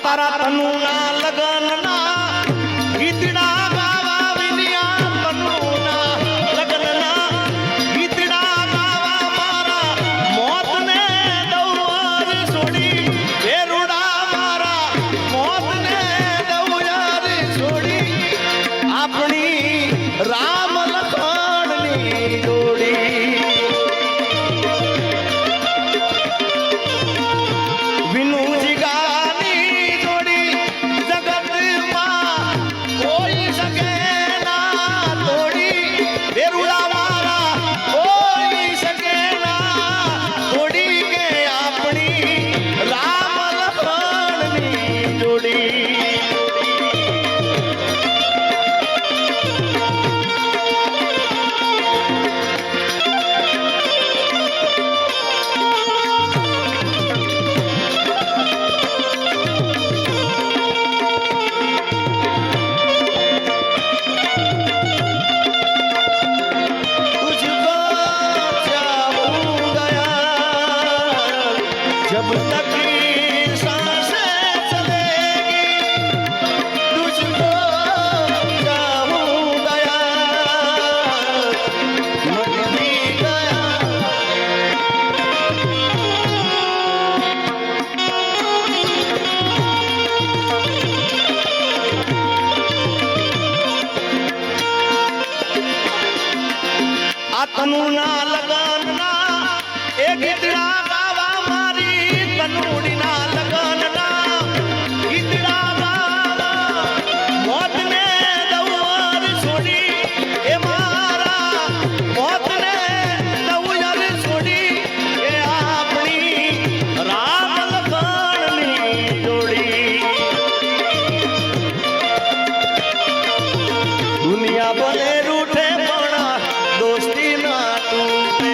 તારા તનુના લગનના ગીતડા ગાવા વિનિયા તનુના લગનના ગીતડા ગાવા મારા મોતને દઉર છોડી વેરુડા મારા મોતને દઉર છોડી આપણી રામ લખણની જોડી વિનુજી ગાની જોડી જગતમાં કોઈ શકે ના તોડી વેરુડા મારા કોઈ શકે ના તોડી કે આપણી રામ લખણની જોડી जब तक सांसें चलेगी तुझको चाहूं गया मर भी गया आ तनुना लगनना ए गीतड़ा गावा मारी તનુડીના લગનના ગીતડા ગાવા મોતને દઉર છોડી એ મારા મોતને દઉર છોડી એ આપણી રામ લખણની જોડી દુનિયા ભલે રૂઠે પણ દોસ્તી ના તૂટે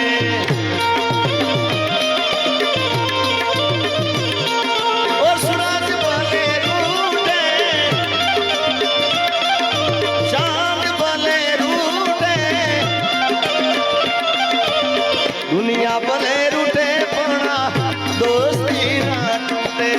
દુનિયા ભલે રૂઠે પણ દોસ્તી ના તૂટે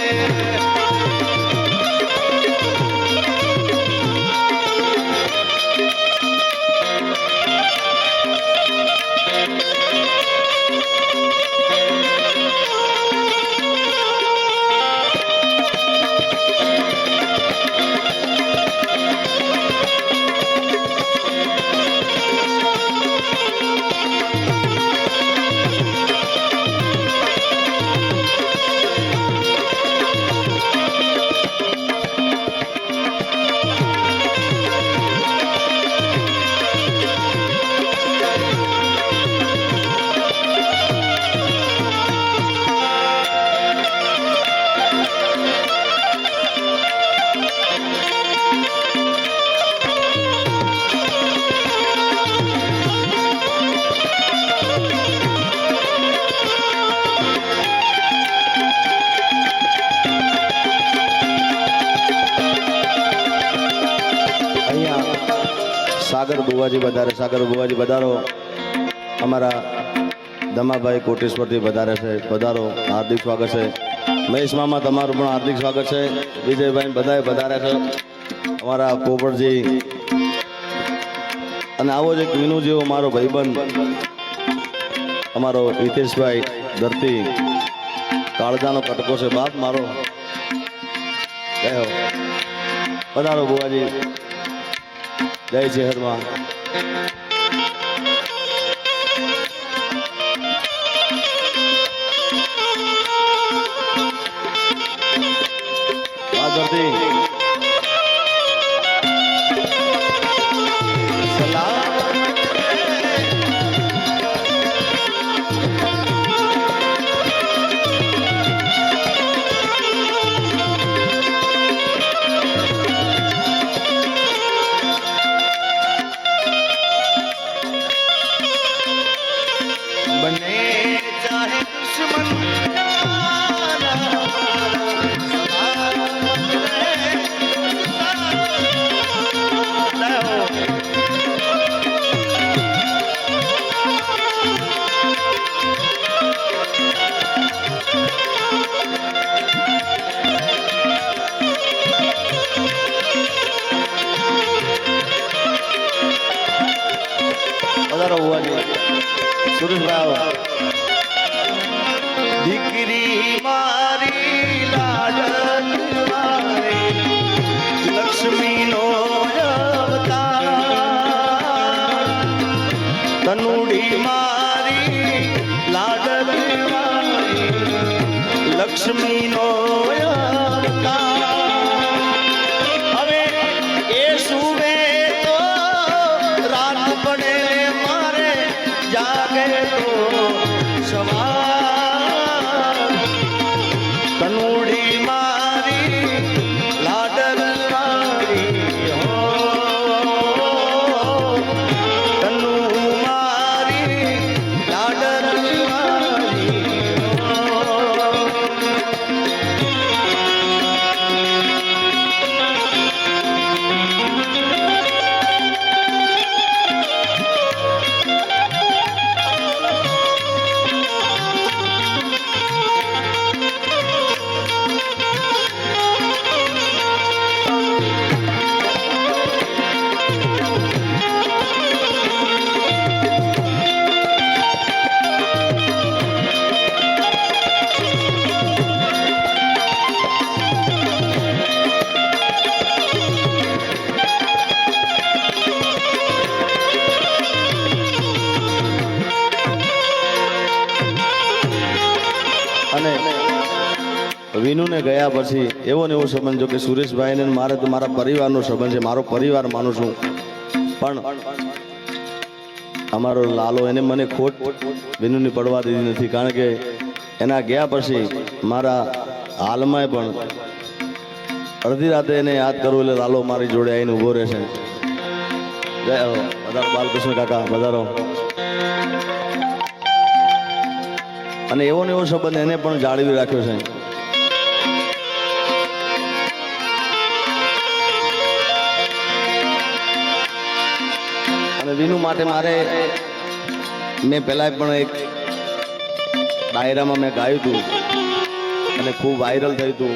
સાગર બુવાજી વધારે સાગર બુવાજી વધારો અમારા દમાભાઈ કોટેશ્વરથી વધારે છે વધારો હાર્દિક સ્વાગત છે મહેશ મામા તમારું પણ હાર્દિક સ્વાગત છે વિજયભાઈ બધાએ વધારે છે અમારા પોપટજી અને આવો જ એક વિનુ જેવો મારો ભાઈબંધ અમારો હિતેશભાઈ ધરતી કાળજાનો કટકો છે બાપ મારો કયો વધારો બુવાજી જય શહેરમાં પધારો બુવાજી સુરેશભાઈ આવો દીકરી મારી લાડક મારી લક્ષ્મીનો અવતાર તનુડી મારી લાડક મારી લક્ષ્મીનો તનુડી મારી લાડલ મારી હો તનુ મારી લાડલ મારી અને વિનુને ગયા પછી એવો ને એવો સંબંધ જો કે સુરેશભાઈને મારે તો મારા પરિવારનો સંબંધ છે, મારો પરિવાર માનું છું, પણ અમારો લાલો એને મને ખોટ વિનુની પડવા દીધી નથી, કારણ કે એના ગયા પછી મારા હાલમાં પણ અડધી રાતે એને યાદ કરવું એટલે લાલો મારી જોડે આવીને ઊભો રહેશે. જય હો પધારો બાલકૃષ્ણ કાકા પધારો. અને એવો ને એવો સંબંધ એને પણ જાળવી રાખ્યો છે. અને વિનુ માટે મારે મેં પહેલા પણ એક ડાયરામાં મેં ગાયું હતું અને ખૂબ વાયરલ થયું હતું.